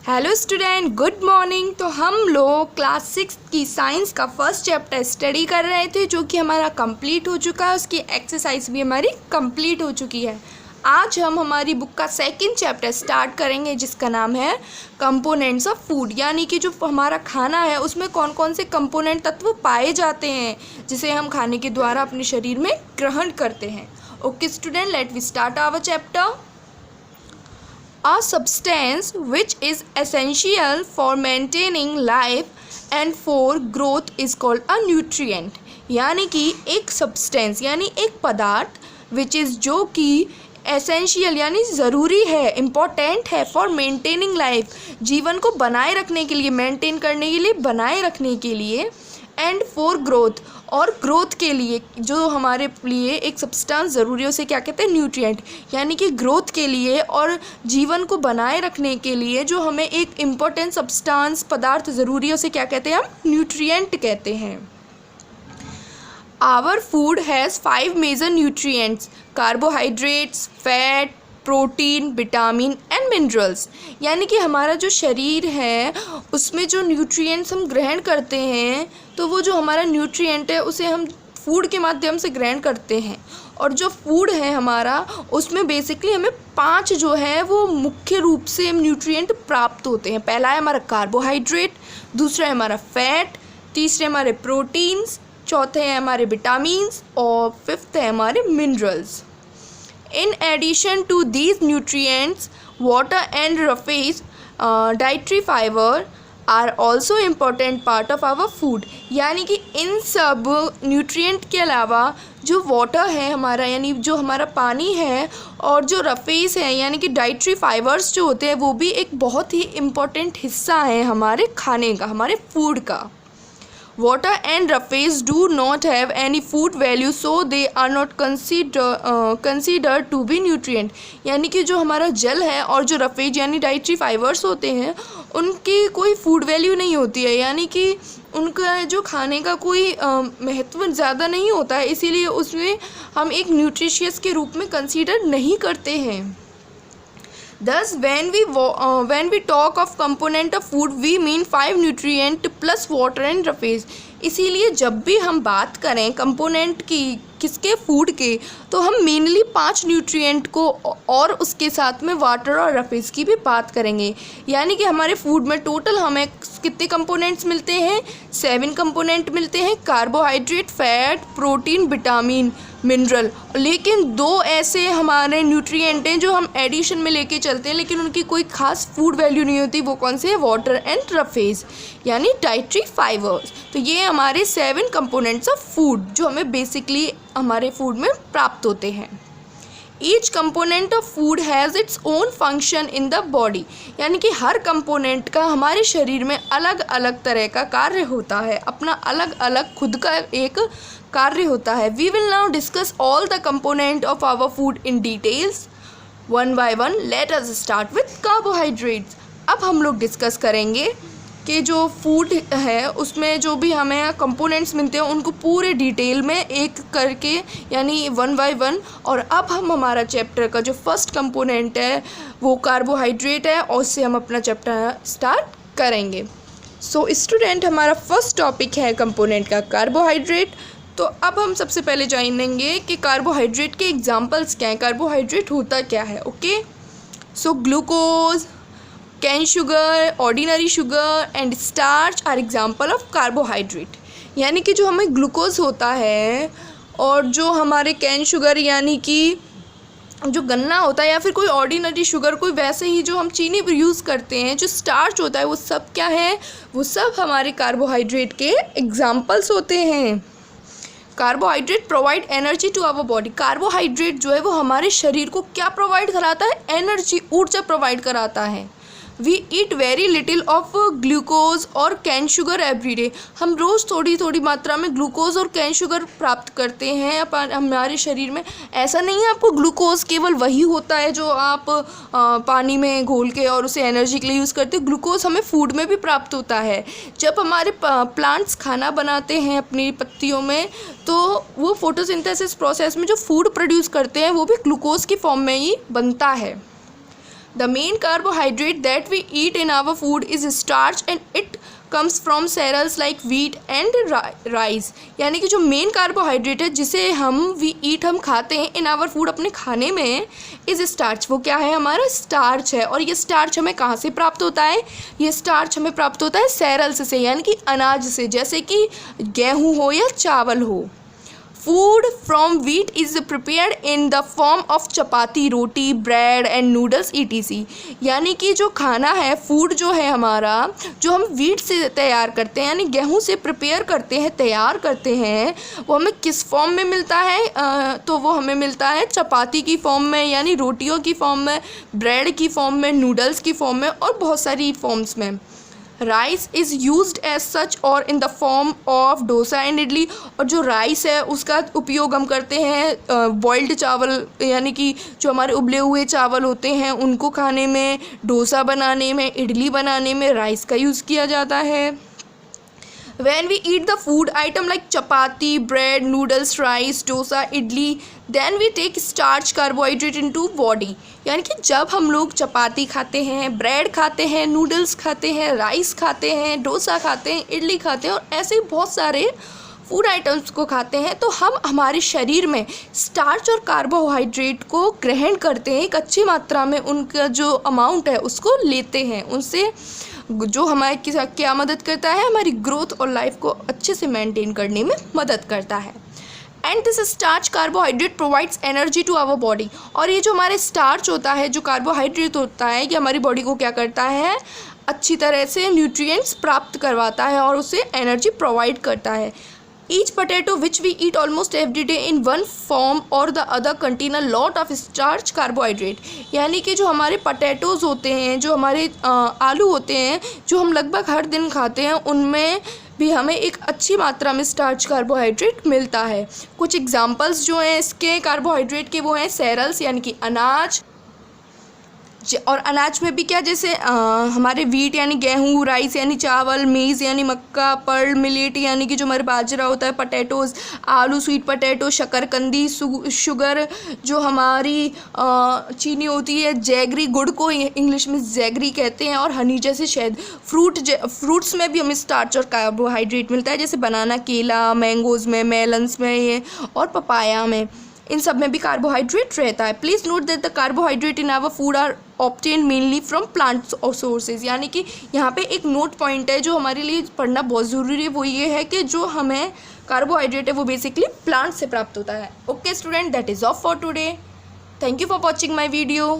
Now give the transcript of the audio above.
Hello student, good morning. तो हम लोग क्लास 6 की साइंस का फर्स्ट चैप्टर स्टडी कर रहे थे जो कि हमारा कंप्लीट हो चुका है। उसकी एक्सरसाइज भी हमारी कंप्लीट हो चुकी है। आज हम हमारी बुक का सेकंड चैप्टर स्टार्ट करेंगे जिसका नाम है कंपोनेंट्स ऑफ फूड, यानी कि जो हमारा खाना है उसमें कौन कौन से कंपोनेंट तत्व पाए जाते हैं जिसे हम खाने के द्वारा अपने शरीर में ग्रहण करते हैं। Okay student, let we start our chapter. A substance which is essential for maintaining life and for growth is called a nutrient। यानी कि एक सब्सटेंस यानी एक पदार्थ which is जो कि एसेंशियल यानी ज़रूरी है, इम्पॉर्टेंट है फॉर मेंटेनिंग लाइफ, जीवन को बनाए रखने के लिए, मेंटेन करने के लिए, बनाए रखने के लिए, एंड फॉर ग्रोथ और ग्रोथ के लिए जो हमारे लिए एक सब्सटेंस ज़रूरी है उसे क्या कहते हैं, न्यूट्रिएंट। यानी कि ग्रोथ के लिए और जीवन को बनाए रखने के लिए जो हमें एक इम्पोर्टेंट सब्सटेंस पदार्थ ज़रूरी है उसे क्या कहते हैं, हम न्यूट्रिएंट कहते हैं। Our food has 5 major nutrients: carbohydrates, fat, protein, vitamin and minerals. यानी कि हमारा जो शरीर है उसमें जो न्यूट्रिएंट्स हम ग्रहण करते हैं तो वो जो हमारा न्यूट्रिएंट है उसे हम फूड के माध्यम से ग्रहण करते हैं। और जो फूड है हमारा उसमें बेसिकली हमें 5 जो है वो मुख्य रूप से न्यूट्रिएंट प्राप्त होते हैं। पहला है हमारा कार्बोहाइड्रेट, दूसरा है हमारा फैट, तीसरे हमारे प्रोटीन्स, चौथे हैं हमारे विटामिन्स और फिफ्थ है हमारे minerals. In addition to these nutrients, water and roughage dietary fiber are also important part of our food। यानी कि इन सब न्यूट्रिएंट के अलावा जो वाटर है हमारा यानी जो हमारा पानी है और जो रफेज है यानी कि डाइटरी फाइबर्स जो होते हैं वो भी एक बहुत ही इम्पोर्टेंट हिस्सा है हमारे खाने का, हमारे फूड का। Water and roughage do not have any food value, so they are not considered to be nutrient। यानी कि जो हमारा जल है और जो रफेज यानी डाइटरी फाइबर्स होते हैं उनकी कोई फूड वैल्यू नहीं होती है, यानी कि उनका जो खाने का कोई महत्व ज़्यादा नहीं होता है, इसीलिए उसमें हम एक न्यूट्रिशियस के रूप में कंसीडर नहीं करते हैं। Thus, when we talk of component of food, we mean 5 nutrient plus water and roughage। इसीलिए जब भी हम बात करें कंपोनेंट की किसके, फूड के, तो हम मेनली 5 न्यूट्रिएंट को और उसके साथ में वाटर और रफेज की भी बात करेंगे। यानी कि हमारे फूड में टोटल हमें कितने कंपोनेंट्स मिलते हैं, 7 कंपोनेंट मिलते हैं: carbohydrate, fat, protein, vitamin, mineral. लेकिन 2 ऐसे हमारे न्यूट्रिएंट हैं जो हम एडिशन में लेके चलते हैं लेकिन उनकी कोई खास फूड वैल्यू नहीं होती, वो कौन से हैं, वाटर एंड रफेज यानी डाइटरी फाइबर्स। तो ये हमारे 7 कंपोनेंट्स ऑफ फूड जो हमें बेसिकली हमारे फूड में प्राप्त होते हैं। Each component of food has its own function in the body. यानी कि हर कंपोनेंट का हमारे शरीर में अलग अलग तरह का कार्य होता है, अपना अलग अलग खुद का एक कार्य होता है। We will now discuss all the component of our food in details one by one. Let us start with carbohydrates. अब हम लोग डिस्कस करेंगे कि जो फूड है उसमें जो भी हमें कंपोनेंट्स मिलते हैं उनको पूरे डिटेल में एक करके यानी 1 बाय 1। और अब हम हमारा चैप्टर का जो फर्स्ट कंपोनेंट है वो कार्बोहाइड्रेट है और उससे हम अपना चैप्टर स्टार्ट करेंगे। सो स्टूडेंट, हमारा फर्स्ट टॉपिक है कंपोनेंट का कार्बोहाइड्रेट। तो अब हम सबसे पहले जानेंगे कि कार्बोहाइड्रेट के एग्जाम्पल्स क्या हैं, कार्बोहाइड्रेट होता क्या है। Okay, so glucose, cane sugar, ordinary sugar and starch are example of carbohydrate. यानी कि जो हमें ग्लूकोज होता है और जो हमारे कैन शुगर यानी कि जो गन्ना होता है या फिर कोई ऑर्डिनरी शुगर, कोई वैसे ही जो हम चीनी पर यूज़ करते हैं, जो स्टार्च होता है, वो सब क्या है, वो सब हमारे कार्बोहाइड्रेट के एग्जाम्पल्स होते हैं। Carbohydrate provide energy to our body. Carbohydrate जो है वो हमारे शरीर को क्या प्रोवाइड कराता है, एनर्जी, ऊर्जा प्रोवाइड कराता है। We eat very little of glucose और कैन शुगर एवरी डे। हम रोज़ थोड़ी थोड़ी मात्रा में ग्लूकोज और कैन शुगर प्राप्त करते हैं हमारे शरीर में। ऐसा नहीं है आपको ग्लूकोज केवल वही होता है जो आप पानी में घोल के और उसे एनर्जी के लिए यूज़ करते हैं। ग्लूकोज हमें फूड में भी प्राप्त होता है। जब हमारे प्लांट्स खाना बनाते हैं अपनी पत्तियों में तो वो फोटोसिंथेसिस प्रोसेस में जो फूड प्रोड्यूस करते हैं वो भी ग्लूकोज की फॉर्म में ही बनता है। The main carbohydrate that we eat in our food is starch and it comes from cereals like wheat and rice. यानी कि जो मेन कार्बोहाइड्रेट है जिसे हम खाते हैं इन आवर फूड अपने खाने में इज स्टार्च। वो क्या है? हमारा स्टार्च है। और ये स्टार्च हमें कहाँ से प्राप्त होता है? ये स्टार्च हमें प्राप्त होता है सेरल्स से, यानी कि अनाज से, जैसे कि गेहूँ हो या चावल हो। Food from wheat is prepared in the form of chapati, roti, bread and noodles ETC। यानी कि जो खाना है, फूड जो है हमारा, जो हम वीट से तैयार करते हैं यानी गेहूं से प्रिपेयर करते हैं, तैयार करते हैं, वो हमें किस फॉर्म में मिलता है? तो वो हमें मिलता है चपाती की फॉर्म में, यानी रोटियों की फॉर्म में, ब्रेड की फॉर्म में, नूडल्स की फॉर्म में और बहुत सारी फॉर्म्स में। Rice is used as such और in the form of dosa and idli. और जो राइस है उसका उपयोग हम करते हैं बॉइल्ड चावल, यानी कि जो हमारे उबले हुए चावल होते हैं उनको खाने में, डोसा बनाने में, इडली बनाने में राइस का यूज़ किया जाता है। When we eat the food item like chapati, bread, noodles, rice, dosa, idli, then we take starch carbohydrate into body। यानी कि जब हम लोग चपाती खाते हैं, ब्रेड खाते हैं, नूडल्स खाते हैं, राइस खाते हैं, डोसा खाते हैं, इडली खाते हैं और ऐसे बहुत सारे फूड आइटम्स को खाते हैं, तो हम हमारे शरीर में स्टार्च और कार्बोहाइड्रेट को ग्रहण करते हैं एक अच्छी मात्रा में। उनका जो अमाउंट है उसको लेते हैं, उनसे जो हमारे क्या मदद करता है? हमारी ग्रोथ और लाइफ को अच्छे से मेंटेन करने में मदद करता है। And this starch carbohydrate provides energy to our body. और ये जो हमारे स्टार्च होता है, जो कार्बोहाइड्रेट होता है, ये हमारी बॉडी को क्या करता है? अच्छी तरह से न्यूट्रिएंट्स प्राप्त करवाता है और उसे एनर्जी प्रोवाइड करता है। Each potato which we eat almost every day in one form or the other contain a lot of starch carbohydrate। यानी कि जो हमारे पोटैटोज़ होते हैं, जो हमारे आलू होते हैं, जो हम लगभग हर दिन खाते हैं, उनमें भी हमें एक अच्छी मात्रा में स्टार्च कार्बोहाइड्रेट मिलता है। कुछ एग्जांपल्स जो हैं इसके कार्बोहाइड्रेट के वो हैं सेरल्स यानी कि अनाज, और अनाज में भी क्या, जैसे हमारे वीट यानी गेहूँ, राइस यानी चावल, मेज़ यानी मक्का, पर्ल मिलेट यानी कि जो हमारे बाजरा होता है, पोटैटोज़, आलू स्वीट पोटैटो, शकरकंदी, शुगर जो हमारी चीनी होती है, जैगरी, गुड़ को इंग्लिश में जैगरी कहते हैं, और हनी जैसे शहद। फ्रूट्स में भी हमें स्टार्च और कार्बोहाइड्रेट मिलता है, जैसे बनाना, केला, मैंगोज़ में, मेलन्स में ये और पपाया में, इन सब में भी कार्बोहाइड्रेट रहता है। Please note that the carbohydrate in our food are obtain mainly from plants और सोर्सेज। यानी कि यहाँ पे एक नोट पॉइंट है जो हमारे लिए पढ़ना बहुत ज़रूरी है, वो ये है कि जो हमें कार्बोहाइड्रेट है वो बेसिकली प्लांट से प्राप्त होता है। Okay student, that is of for today. Thank you for watching my video.